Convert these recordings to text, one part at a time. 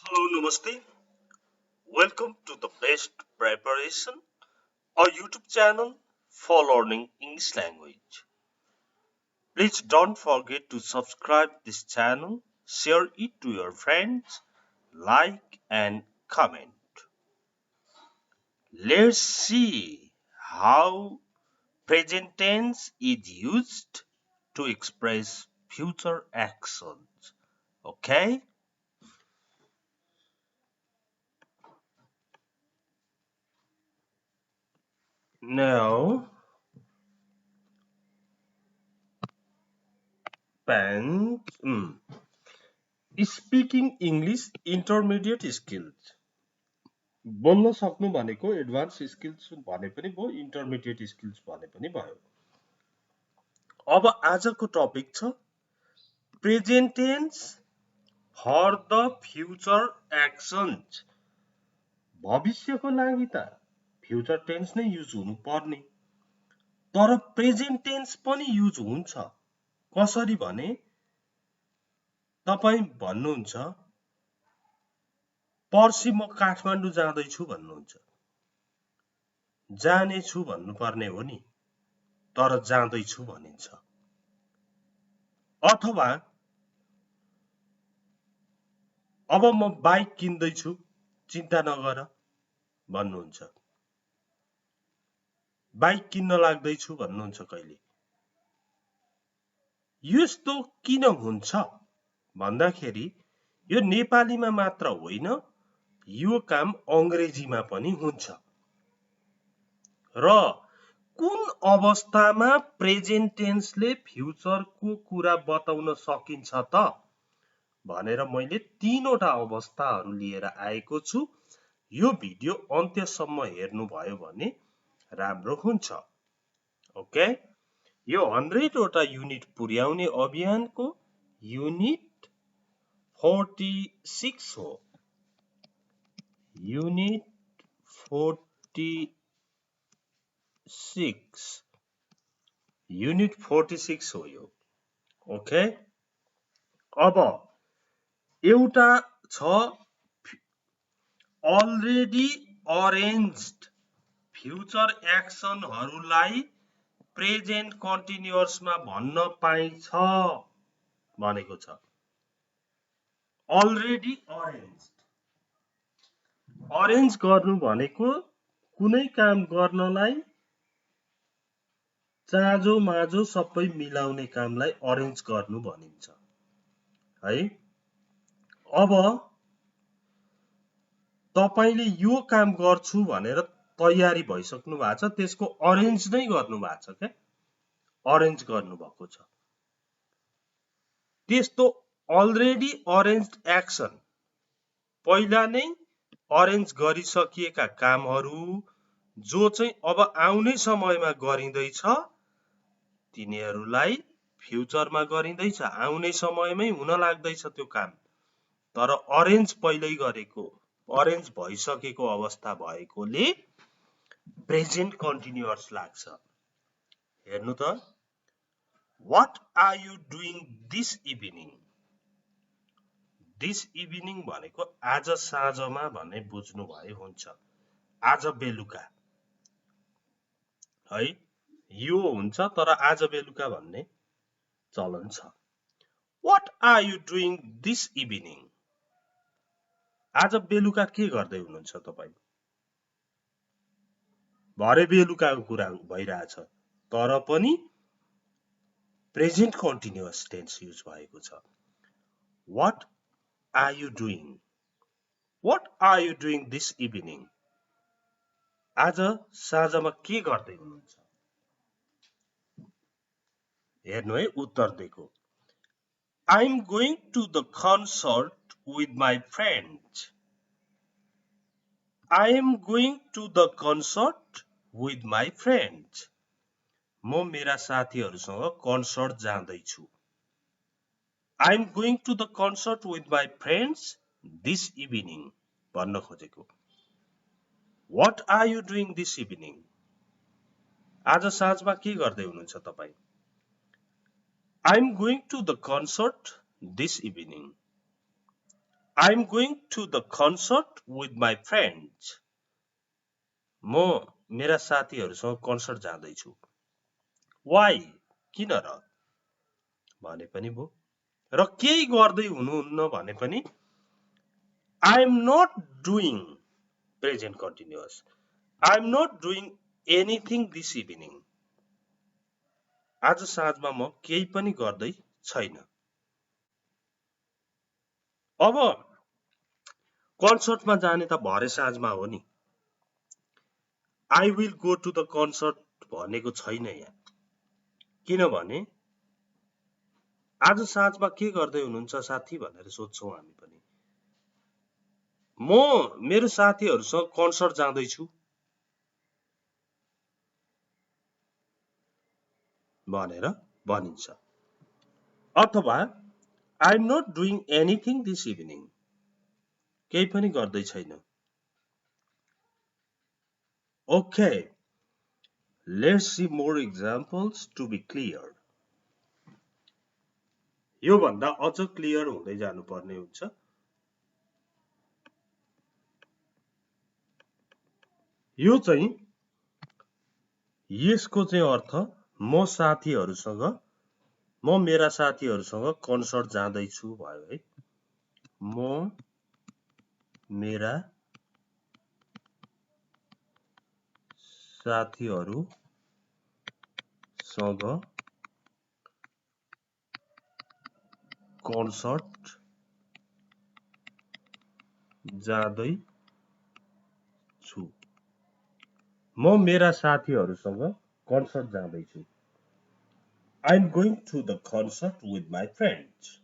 Hello, Namaste. Welcome to the Best Preparation, our YouTube channel for learning English language. Please don't forget to subscribe this channel, share it to your friends, like and comment. Let's see how present tense is used to express future actions. Okay? Now, pens. Speaking English intermediate skills बोल्न सक्नु भनेको advance skills भने पनि भयो intermediate skills भने पनि भयो। अब आजको टपिक छ present tense for the future actions. भविष्यको लागि त फ्युचर टेन्स नै युज हुनु पर्ने, तर प्रेजेन्ट टेन्स पनि युज हुन्छ। कसरी भने तपाईं भन्नुहुन्छ पर्सि म काठमाडौँ जाँदैछु भन्नुहुन्छ, जानेछु भन्नुपर्ने हो नि, तर जाँदैछु भनिन्छ। अथवा अब म बाइक किन्दैछु चिन्ता नगर भन्नुहुन्छ, बाइक किन्न लाग्दैछु भन्नुहुन्छ कहिले। यस्तो किन हुन्छ भन्दाखेरि यो नेपालीमा मात्र होइन, यो काम अंग्रेजीमा पनि हुन्छ। र कुन अवस्थामा प्रेजेन्ट टेन्सले फ्युचरको कुरा बताउन सकिन्छ त भनेर मैले तीनवटा अवस्थाहरू लिएर आएको छु। यो भिडियो अन्त्यसम्म हेर्नुभयो भने राम्रो हुन्छ। ओके, यो 100 वटा युनिट पुर्याउने अभियानको युनिट 46 हो। युनिट 46 युनिट 46 हो यो। ओके, अब एउटा छ अलरेडी अरेन्ज्ड फ्युचर एक्सनहरूलाई प्रेजेन्ट कन्टिन्युअसमा भन्न पाइन्छ भनेको छ। अलरेडी अरेन्ज गर्नु भनेको कुनै काम गर्नलाई चाँजो माजो सबै मिलाउने कामलाई अरेन्ज गर्नु भनिन्छ है। अब तपाईले यो काम गर्छु भनेर तयारी भइसक्नु भएको छ, त्यसको अरेन्ज नै गर्नु भएको छ क्या, अरेन्ज गर्नु भएको छ। त्यस्तो अलरेडी अरेन्ज्ड एक्सन पहिला नै अरेन्ज गरिसकिएका कामहरू जो चाहिँ अब आउने समयमा गरिँदैछ तिनीहरूलाई फ्युचरमा गरिँदैछ, आउने समयमै हुन लाग्दैछ त्यो काम, तर अरेन्ज पहिल्यै गरेको, अरेन्ज भइसकेको अवस्था भएकोले प्रेजेन्ट कन्टिन्युअस लाग्छ। हेर्नु त, what are you doing this evening. This evening भनेको आज साँझमा भन्ने बुझ्नु भए हुन्छ, आज बेलुका है। यो हुन्छ तर आज बेलुका भन्ने चलन छ। What are you doing this evening, आज बेलुका के गर्दै हुनुहुन्छ तपाईँ। भरे बेलुकाको कुरा भइरहेछ तर पनि प्रेजेन्ट कन्टिन्युअस टेन्स युज भएको छ। What are you doing, what are you doing this evening, आज साँझमा के गर्दै हुनुहुन्छ। हेर्नु है उत्तर दिएको, I am going to the concert with my friends. I am going to the concert with my friends. म मेरा साथीहरूसँग कन्सर्ट जाँदैछु। I am going to the concert with my friends this evening भन्न खोजेको। What are you doing this evening, आज साँझमा के गर्दै हुनुहुन्छ तपाईँ। I am going to the concert this evening. I'm going to the concert with my friends. म मेरा साथीहरूसँग कन्सर्ट जाँदैछु. Why? किन र? भने पनि भो. र केही गर्दै हुनुहुन्न भने पनि I'm not doing present continuous. I'm not doing anything this evening. आज साँझमा म केही पनि गर्दै छैन. अब कन्सर्टमा जाने त भरे साँझमा हो नि. I will go to the concert भनेको छैन यहाँ. किनभने आज साँझमा के गर्दै हुनुहुन्छ साथी भनेर सोध्छौं हामी पनि. म मेरो साथीहरूसँग कन्सर्ट जाँदैछु भनेर भनिन्छ. अथवा I'm not doing anything this evening. केही पनि गर्दै छैन. Okay. Let's see more examples to be clear. यो भन्दा अझ क्लियर हुँदै जानुपर्ने हुन्छ. यो चाहिँ यसको चाहिँ अर्थ म मेरा साथीहरूसँग कन्सर्ट जाँदैछु भयो है. म मेरा साथीहरूसँग कन्सर्ट जाँदैछु. म मेरा साथीहरूसँग कन्सर्ट जाँदैछु. I'm going to the concert with my friends.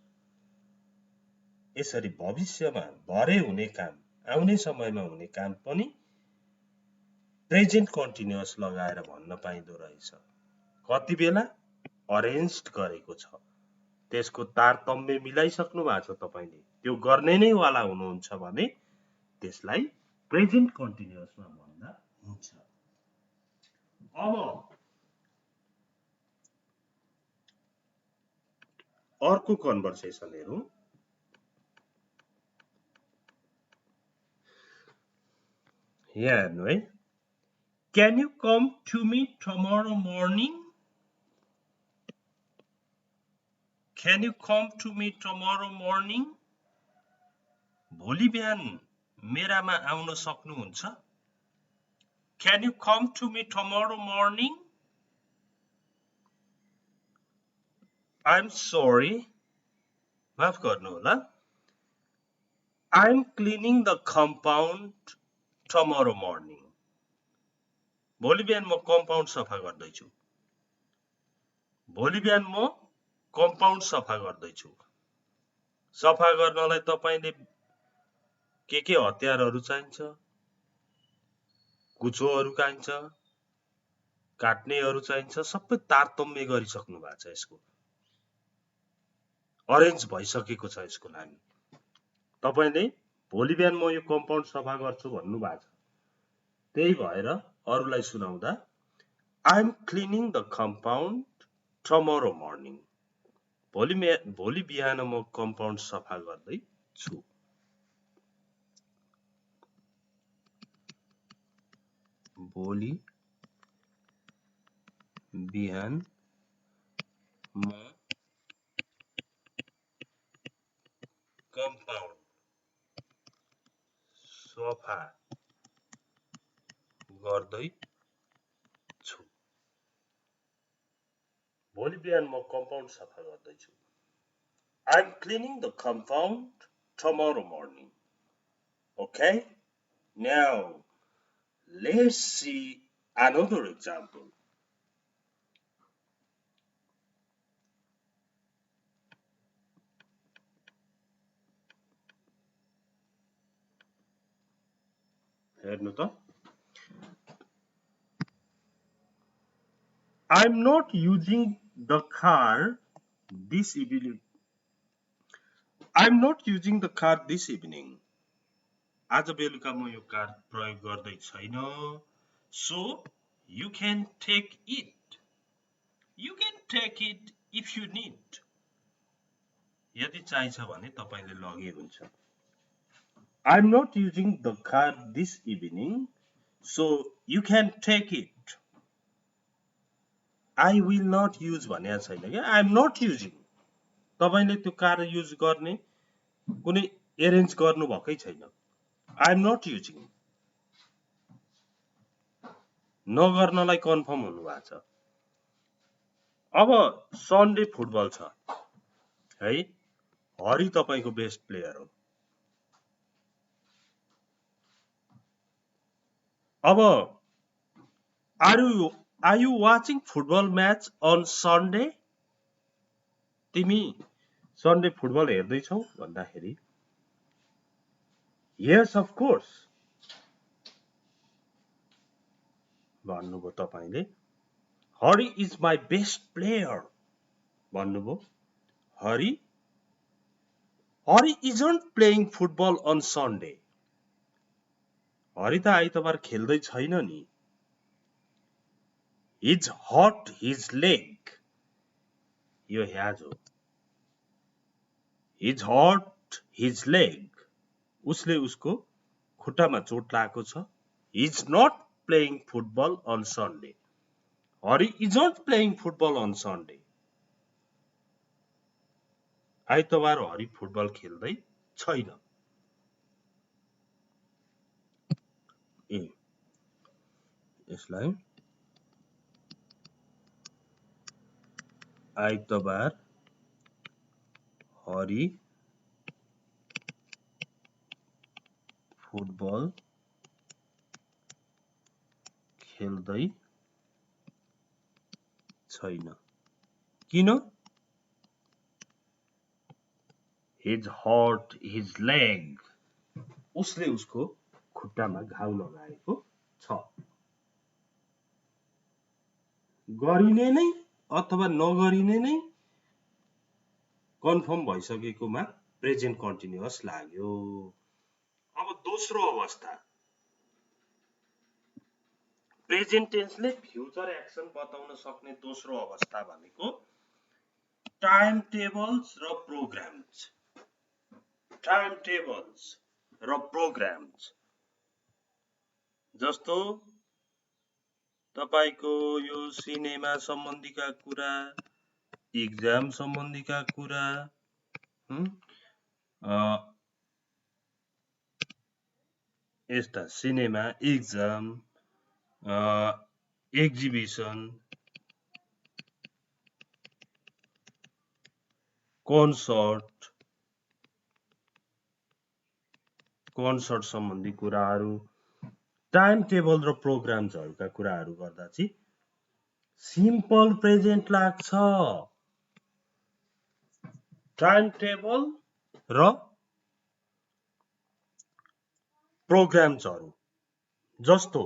यसरी भविष्यमा भरे हुने काम, आउने समयमा हुने काम पनि प्रेजेन्ट कन्टिन्युअस लगाएर भन्न पाइँदो रहेछ. कति बेला अरेन्ज्ड गरेको छ. त्यसको तारतम्य मिलाइसक्नु भएको छ तपाईले. त्यो गर्ने नै वाला हुनुहुन्छ भने त्यसलाई प्रेजेन्ट कन्टिन्युअसमा भन्दा हुन्छ. अब अर्को कन्भर्सेसन हेरौं. यहाँ हेर्नु है. Can you come to me tomorrow morning? Can you come to me tomorrow morning? भोलि बिहान मेरामा आउन सक्नुहुन्छ? Can you come to me tomorrow morning? I'm sorry. माफ गर्नु होला. I'm cleaning the compound tomorrow morning. भोलि बिहान म कम्पाउन्ड सफा गर्दैछु. भोलि बिहान म कम्पाउन्ड सफा गर्दैछु. सफा गर्नलाई तपाईले के हतियारहरू चाहिन्छ? कुचोहरू चाहिन्छ, काट्नेहरू चाहिन्छ, सबै तारतम्य गरिसक्नु भएको छ. यसको अरेन्ज भइसकेको छ यसको लागि. तपाईले भोलि बिहान म यो कम्पाउन्ड सफा गर्छु भन्नु भएको छ. त्यही भएर अरूलाई सुनाउँदा I'm cleaning the compound tomorrow morning. भोलि बिहान म कम्पाउन्ड सफा गर्दै छु. भोलि बिहान म कम्पाउन्ड सफा गर्दै छु. भोलि बिहान म कम्पाउन्ड सफा गर्दै छु. I'm cleaning the compound tomorrow morning. Okay? Now, let's see another example. हेर्नु त. I'm not using the car this evening. I'm not using the car this evening. आज बेलुका म यो कार प्रयोग गर्दै छैन. So you can take it. You can take it if you need. यदि चाहिन्छ भने तपाईले लगे हुन्छ. I'm not using the car this evening, so you can take it. I will not use भनेको छैन क्या I'm not using. तपाईले त्यो कार युज गर्ने कुनै एरेन्ज गर्नु भकै छैन. I'm not using. नगर्नलाई कन्फर्म हुनु भएको छ. अब सन्डे फुटबल छ है. हरि तपाईको बेस्ट प्लेयर हो. अब are you watching football match on Sunday? तिमी सन्डे फुटबल हेर्दै छौ भन्दाखेरि yes of course भन्नुभयो तपाईले. Hari is my best player भन्नुभयो. Hari isn't playing football on Sunday. Hari त आइतबार खेल्दै छैन नि. He's hurt his leg. यो ह्याज हो. He's hurt his leg. उसले उसको खुट्टामा चोट लागेको छ. He's not playing football on Sunday. Hori isn't playing football on Sunday. आइतबार हरि फुटबल खेल्दै छैन. ए यसलाई आइतबार हरि फुटबल खेल्दै छैन. किन? He's hurt his leg. उसले उसको खुट्टामा घाउ लगाएको छ. गरिने नै अथवा नगरिने नै कन्फर्म भइसकेकोमा प्रेजेन्ट कन्टिन्युअस लाग्यो. अब दोस्रो अवस्था प्रेजेन्ट टेन्सले फ्युचर एक्सन बताउन सक्ने दोस्रो अवस्था भनेको टाइम टेबल्स र प्रोग्राम्स. टाइम टेबल्स र प्रोग्राम्स जस्तो तपाईको यो सिनेमा सम्बन्धीका कुरा, एक्जाम सम्बन्धीका कुरा, यस्ता सिनेमा, एक्जाम, एक्जिबिसन, कन्सर्ट सम्बन्धी कुराहरू, टाइम टेबल र प्रोग्राम्सहरूका कुराहरू गर्दा चाहिँ सिम्पल प्रेजेन्ट लाग्छ. टाइम टेबल र प्रोग्राम्सहरू जस्तो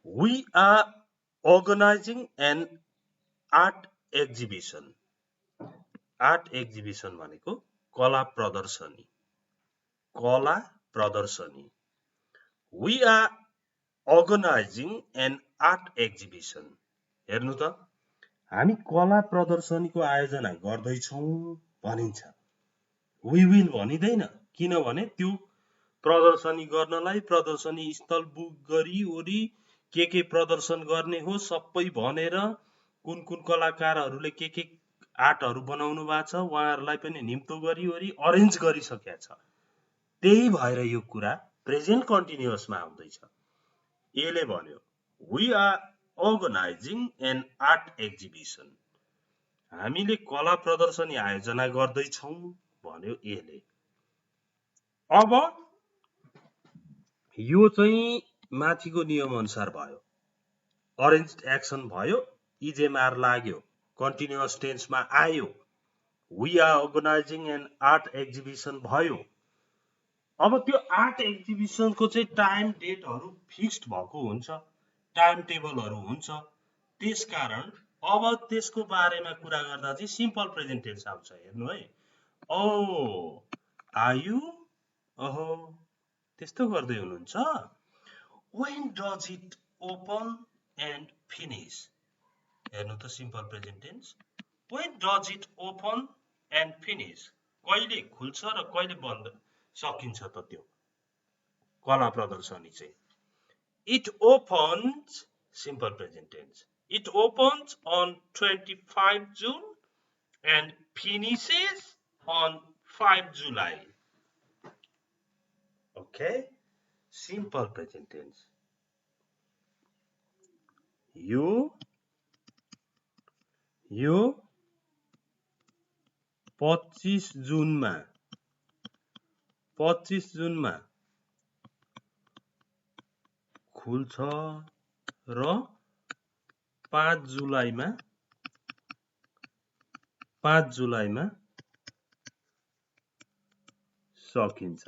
we are organizing an art exhibition. Art exhibition भनेको कला प्रदर्शनी. कला प्रदर्शनी. We are organizing an art exhibition. हेर्नु त हामी कला प्रदर्शनीको आयोजना गर्दैछौँ भनिन्छ. We will भनिदैन. किनभने त्यो प्रदर्शनी गर्नलाई प्रदर्शनी स्थल बुक गरी ओरी के प्रदर्शन गर्ने हो सबै भनेर कुन कुन कलाकारहरूले के आर्टहरू बनाउनु भएको छ उहाँहरूलाई पनि निम्तो गरी ओरी अरेन्ज गरिसकेका छ. त्यही भएर यो कुरा प्रेजेन्ट कन्टिन्युअसमा आउँदैछ. एले भन्यो we are organizing an art exhibition. हामीले कला प्रदर्शनी आयोजना गर्दैछौँ भन्यो एले. अब यो चाहिँ माथिको नियम अनुसार भयो. अरेन्ज्ड एक्सन भयो, इजेमार लाग्यो, कन्टिन्युअस टेन्समा आयो, we are organizing an art exhibition भयो. अब त्यो आर्ट एक्जिबिसनको चाहिँ टाइम डेटहरू फिक्स्ड भएको हुन्छ, टाइम टेबलहरू हुन्छ. त्यसकारण अब त्यसको बारेमा कुरा गर्दा चाहिँ सिम्पल प्रेजेन्ट टेन्स आउँछ. हेर्नु है. ओ आयु ओहो त्यस्तो गर्दै हुनुहुन्छ. When does it open and finish? हेर्नु त simple present tense. When does it open and finish? कहिले खुल्छ र कहिले बन्द सकिन्छ त त्यो कला प्रदर्शनी चाहिँ It opens, simple present tense. It opens on 25 June and finishes on 5 July. Okay? Simple present tense. यो 25 जुनमा खुल्छ र 5 जुलाईमा सकिन्छ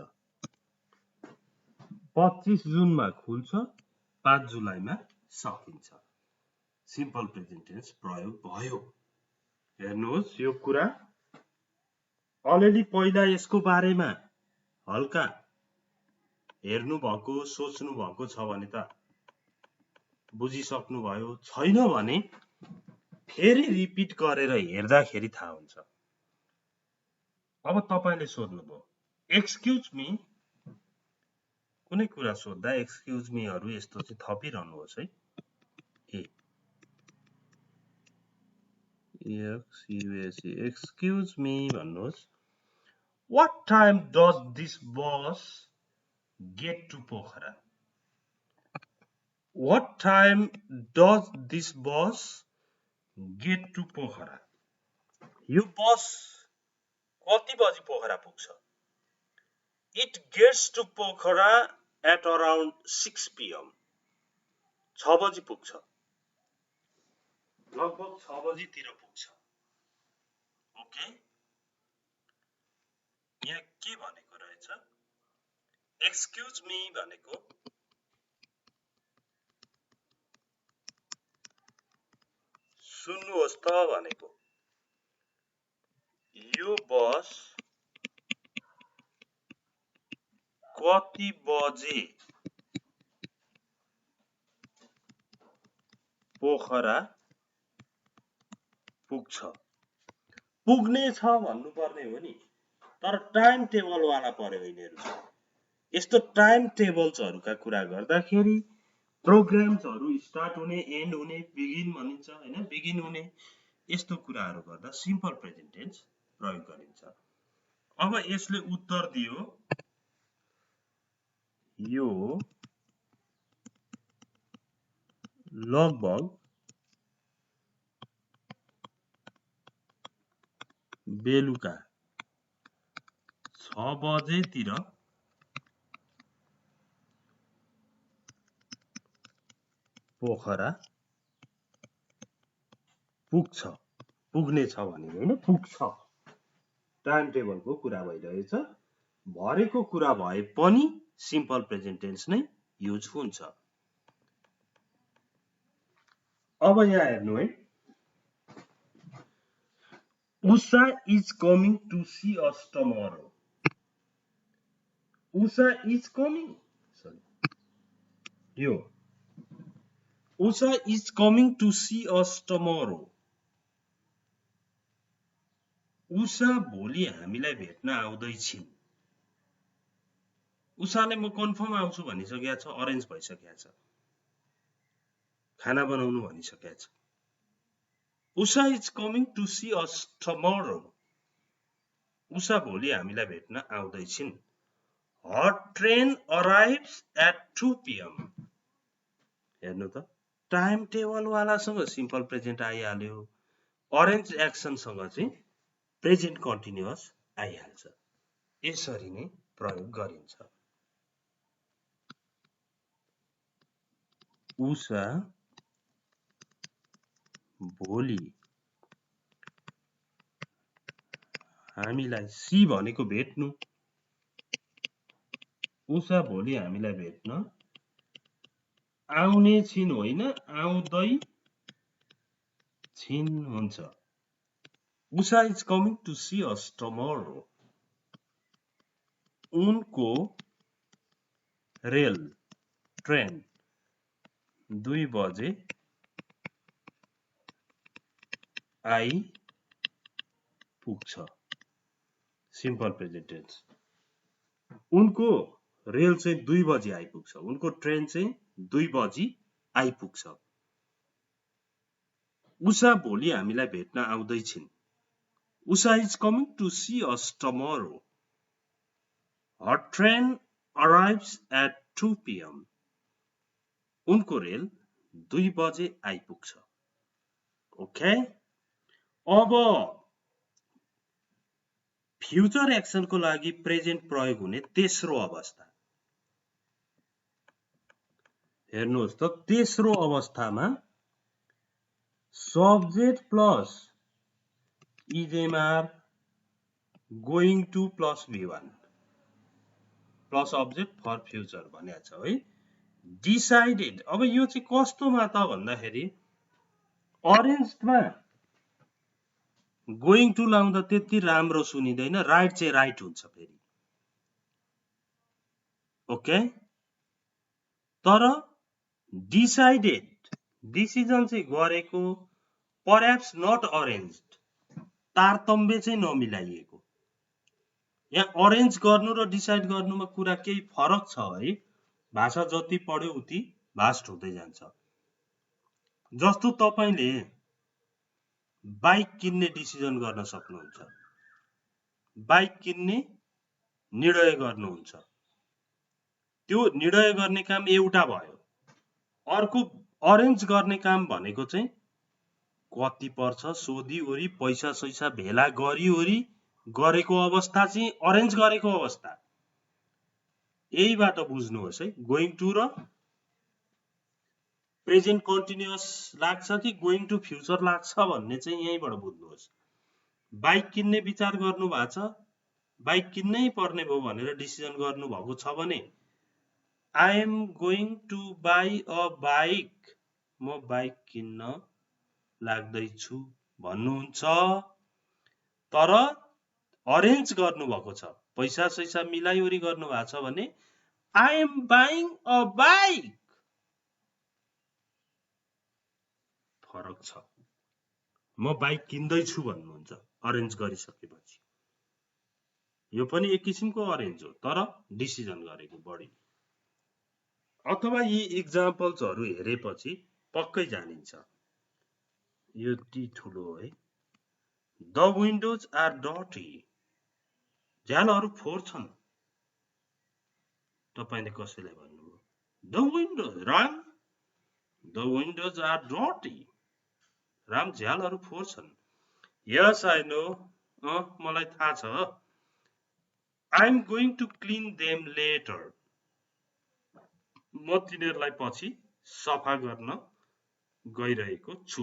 25 जुनमा खुल्छ 5 जुलाईमा सकिन्छ सिम्पल प्रेजेन्ट टेन्स प्रयोग भयो हेर्नुहोस् यो कुरा अलरेडी पहिला यसको बारेमा हल्का हेर्नु भएको सोच्नु भएको छ भने त बुझिसक्नु भयो छैन भने फेरि रिपिट गरेर हेर्दाखेरि थाहा हुन्छ अब तपाईले सोध्नुभयो एक्सक्युज मी कुनै कुरा सोध्दा एक्सक्युज मी हरु यस्तो चाहिँ थपिरहनुहोस् है एक्सक्युज मी भन्नुहोस् What time does this bus get to Pokhara? What time does this bus get to Pokhara? यो बस कति बजी पोखरा पुग्छ? It gets to Pokhara at around 6 p.m. 6 बजी पुग्छ. लगभग 6 बजी तिर पुग्छ. ओके? यहाँ के भनेको रहेछ? एक्सक्युज मी भनेको सुन्नुहोस् त भनेको यो बस कति बजे पोखरा पुग्छ पुग्ने छ भन्नु पर्ने हो नि तर टाइम टेबल वाला पर्यो यिनीहरु यस्तो टाइम टेबल्सहरुका कुरा गर्दाखेरि प्रोग्राम्सहरु स्टार्ट हुने एन्ड हुने बिगिन भनिन्छ हैन बिगिन हुने यस्तो कुराहरु गर्दा सिम्पल प्रेजेन्ट टेन्स प्रयोग गरिन्छ अब यसले उत्तर दियो यो लगभग बेलुका 6 बजेतिर पोखरा पुग्छ पुग्ने छ भनेको हैन पुग्छ टाइम टेबलको कुरा भइरहेछ भरेको कुरा भए पनि सिम्पल प्रेजेन्ट टेन्स नै युज हुन्छ अब यहाँ हेर्नु है Usha is coming to see us tomorrow. Usha is coming. Sorry. Yo. Usha is coming to see us tomorrow. Usha भोलि हामीलाई भेट्न आउँदै छिन्. उषाले म कन्फर्म आउँछु भनिसकेको छ अरेन्ज भइसकेको छ. खाना बनाउनु भनिसकेको छ. Usha is coming to see us tomorrow. Usha भोलि हामीलाई भेट्न आउँदै छिन्. Her train arrives at 2 p.m. हेर्नु त टाइम टेबल वालासँग सिम्पल प्रेजेन्ट आइहाल्यो अरेन्ज एक्सनसँग चाहिँ प्रेजेन्ट कन्टिन्युअस आइहाल्छ यसरी नै प्रयोग गरिन्छ उषा भोलि हामीलाई सी भनेको भेट्नु उषा भोलि हामीलाई भेट्न आउने छिन् होइन आउँदै छिन् हुन्छ Usha is coming to see us tomorrow उनको रेल ट्रेन 2 बजे आई पुग्छ सिम्पल प्रेजेन्ट टेन्स उनको रेल चाहिँ 2 बजी आइपुग्छ, उनको ट्रेन चाहिँ 2 बजी आइपुग्छ। उषा भोलि हामीलाई भेट्न आउँदैछिन्। Usha is coming to see us tomorrow. Her train arrives at 2 PM। उनको रेल 2 बजे आइपुग्छ। ओके, अब फ्युचर एक्सनको लागि प्रेजेन्ट प्रयोग हुने तेस्रो अवस्था हेर्नुहोस् त। तेस्रो अवस्थामा subject plus is am are going to plus V1 plus object for future भनेको छ है। डिसाइडेड, अब यो चाहिँ कस्तोमा त भन्दाखेरि अरेन्जमा गोइङ टु लाउँदा त्यति राम्रो सुनिँदैन, राइट चाहिँ राइट हुन्छ फेरि। ओके, तर डिसाइडेड डिसिजन चाहिँ गरेको, परह्याप्स नट अरेन्ज्ड, तारतम्य चाहिँ नमिलाइएको। यहाँ अरेन्ज गर्नु र डिसाइड गर्नुमा कुरा केही फरक छ है। भाषा जति पढ्यो उति भास्ट हुँदै जान्छ। जस्तो तपाईले बाइक किन्ने डिसिजन गर्न सक्नुहुन्छ, बाइक किन्ने निर्णय गर्नुहुन्छ, त्यो निर्णय गर्ने काम एउटा भयो। अर्को अरेन्ज गर्ने काम भनेको चाहिँ कति पर्छ सोधिओरी पैसा सैसा भेला गरिओरी गरेको अवस्था चाहिँ अरेन्ज गरेको अवस्था। यहीबाट बुझ्नुहोस् है, गोइङ टु र प्रेजेन्ट कन्टिन्युअस लाग्छ कि गोइङ टु फ्युचर लाग्छ भन्ने चाहिँ यहीँबाट बुझ्नुहोस्। बाइक किन्ने विचार गर्नु भएको छ, बाइक किन्नै पर्ने भयो भनेर डिसिजन गर्नु भएको छ भने I am going to buy a bike, म बाइक किन्न लाग्दैछु भन्नुहुन्छ। तर अरेन्ज गर्नु भएको छ, पैसा सैसा मिलाइओरी गर्नु भएको छ भने I am buying a bike, फरक छ। म बाइक किन्दैछु भन्नुहुन्छ अरेन्ज गरिसकेपछि। यो पनि एक किसिमको अरेन्ज हो, तर डिसिजन गरेको बढी। अथवा यी इक्जाम्पल्सहरू हेरेपछि पक्कै जानिन्छ। यो टी ठुलो है। द विन्डोज आर डर्टी, झ्यालहरू फोहोर छन्। तपाईले कसैलाई भन्नुभयो the windows, Ram the windows are dirty, Ram झ्यालहरू फोहोर छन्। यस आई नो, मलाई थाहा छ। I am going to clean them later, म तिनीहरूलाई पछि सफा गर्न गइरहेको छु।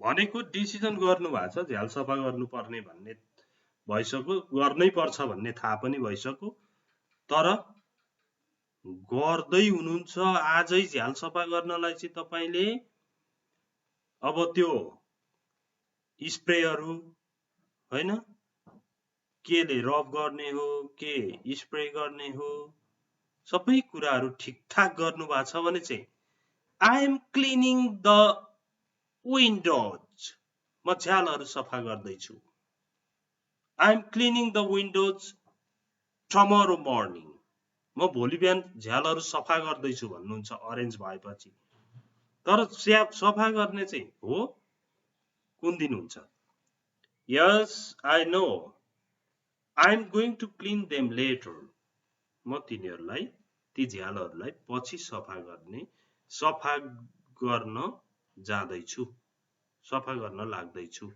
भनेको डिसिजन गर्नु भएको छ, झ्याल सफा गर्नुपर्ने भन्ने भइसक्यो, गर्नै पर्छ भन्ने थाहा पनि भइसक्यो, तर गर्दै हुनुहुन्छ। आजै झ्याल सफा गर्नलाई चाहिँ तपाईले अब त्यो स्प्रेहरू हैन, केले रब गर्ने हो, के स्प्रे गर्ने हो, सबै कुराहरू ठिकठाक गर्नु भएको छ भने चाहिँ I am cleaning the windows, म झ्यालहरू सफा गर्दैछु। I am cleaning the windows tomorrow morning, म भोलि बिहान झ्यालहरू सफा गर्दैछु भन्नुहुन्छ अरेन्ज भएपछि। तर सफा गर्ने चाहिँ हो कुन दिन हुन्छ? Yes I know, I am going to clean them later, म तिनीहरूलाई, ती झ्यालहरूलाई पछि सफा गर्न जाँदैछु, सफा गर्न लाग्दैछु।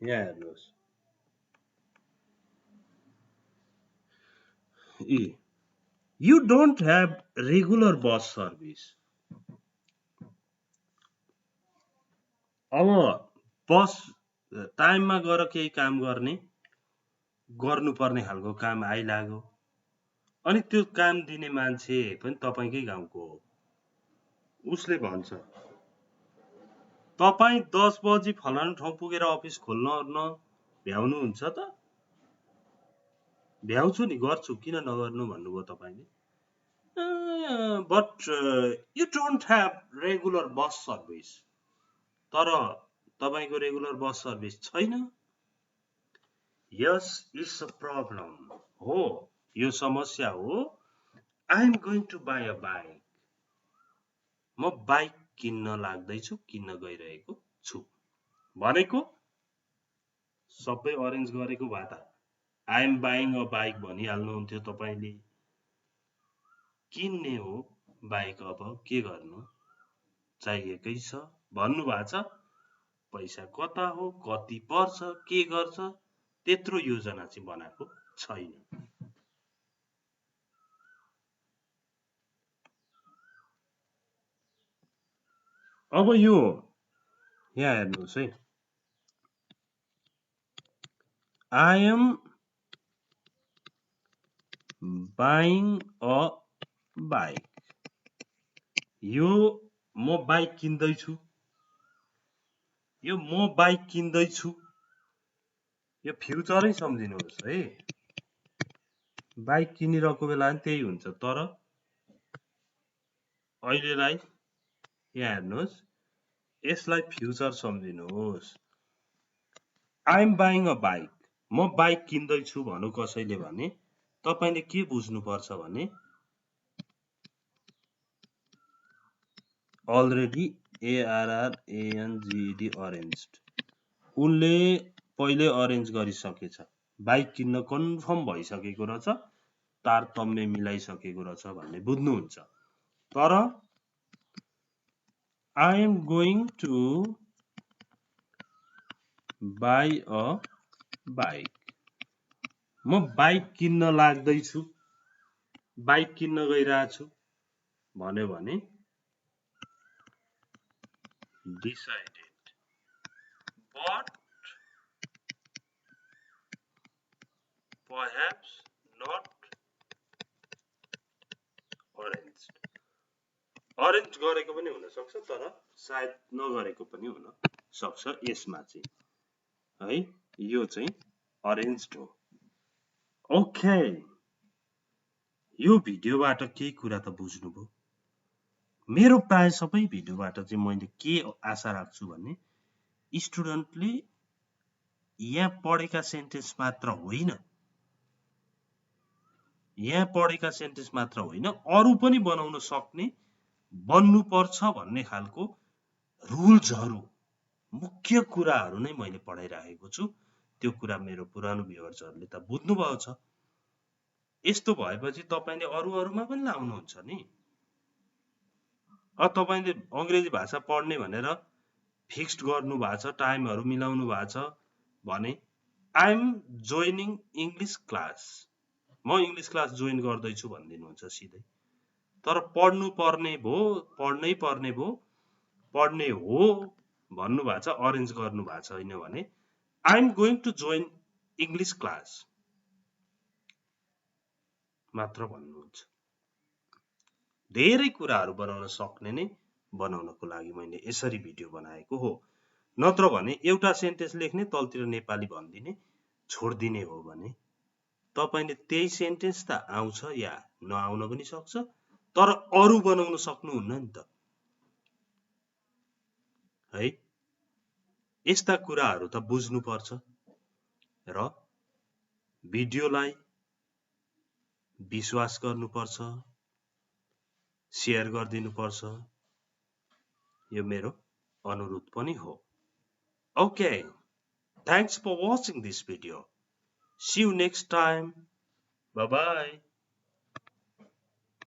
यहाँ हेर्नुहोस्, you don't have regular bus service. अब बस टाइममा गएर केही काम गर्नुपर्ने खालको काम आइलाग्यो, अनि त्यो काम दिने मान्छे पनि तपाईकै गाउँको हो। उसले भन्छ तपाई 10 बजी फलानु ठाउँ पुगेर अफिस खोल्न भ्याउनुहुन्छ त? भ्याउँछु नि, गर्छु, किन नगर्नु भन्नुभयो तपाईले। But you don't have regular bus service, तर तपाईको रेगुलर बस सर्भिस छैन। यस इज अ प्रब्लम हो, यो समस्या हो। I am going to buy a bike, म बाइक किन्न लाग्दैछु, किन्न गइरहेको छु भनेको सबै अरेन्ज गरेको भए त I am buying a bike भनिहाल्नुहुन्थ्यो तपाईँले। किन्ने हो बाइक, अब के गर्नु, चाहिएकै छ भन्नुभएको छ। पैसा कता हो, कति पर्छ, के गर्छ, त्यत्रो योजना चाहिँ बनाएको छैन। अब यो यहाँ हेर्नुहोस् है, I am buying a bike, यो म बाइक किन्दैछु, यो म बाइक किन्दैछु, यो फ्युचरै सम्झिनुहोस् है। बाइक किनिरहेको बेला पनि त्यही हुन्छ, तर अहिलेलाई यहाँ हेर्नुहोस्, यसलाई फ्युचर सम्झिनुहोस्। I am buying a bike, म बाइक किन्दैछु भनौँ कसैले भने तपाईले के बुझ्नुपर्छ भने अलरेडी ARRANGED अरेन्ज्ड, उनले पहिले अरेन्ज गरिसकेछ, बाइक किन्न कन्फर्म भइसकेको रहेछ, तारतम्य मिलाइसकेको रहेछ भन्ने बुझ्नुहुन्छ। तर I am going to buy a bike, म बाइक किन्न लाग्दैछु, बाइक किन्न गइरहेछु भन्यो भने decided, but perhaps not arranged, arrange गरेको पनि हुन सक्छ, तर सायद नगरेको पनि हुन सक्छ। यसमा चाहिँ है, यो चाहिँ अरेन्ज्ड हो। ओके, यो भिडियोबाट केही कुरा त बुझ्नुभयो। मेरो प्राय सबै भिडियोबाट चाहिँ मैले के आशा राख्छु भने स्टुडेन्टले यहाँ पढेका सेन्टेन्स मात्र होइन, यहाँ पढेका सेन्टेन्स मात्र होइन, अरू पनि बनाउन सक्ने बन्नुपर्छ भन्ने खालको रुल्सहरू, मुख्य कुराहरू नै मैले पढाइराखेको छु। त्यो कुरा मेरो पुरानो भ्युअर्सहरूले त बुझ्नुभएको छ। यस्तो भएपछि तपाईले अरूमा पनि लाउनुहुन्छ नि। तपाईले अंग्रेजी भाषा पढ्ने भनेर फिक्स्ड गर्नु भएको छ, टाइमहरू मिलाउनु भएको छ भने I am joining English class, म इङ्ग्लिस क्लास जोइन गर्दैछु भनिदिनुहुन्छ सिधै। तर पढ्नु पर्ने भो, पढ्नै पर्ने भो, पढ्ने हो भन्नु भएको छ, अरेन्ज गर्नु भएको छैन भने I am going to join English class मात्र भन्नुहुन्छ। धेरै कुराहरू बनाउन सक्ने नै बनाउनको लागि मैले यसरी भिडियो बनाएको हो। नत्र भने एउटा सेन्टेन्स लेख्ने, तलतिर नेपाली भनिदिने, छोडिदिने हो भने तपाईले त्यही सेन्टेन्स त आउँछ या नआउन पनि सक्छ, तर अरू बनाउन सक्नुहुन्न नि त है। यस्ता कुराहरू त बुझ्नुपर्छ र भिडियोलाई विश्वास गर्नुपर्छ, शेयर गरिदिनुपर्छ, यो मेरो अनुरोध पनि हो। Okay, thanks for watching this video. See you next time. Bye bye.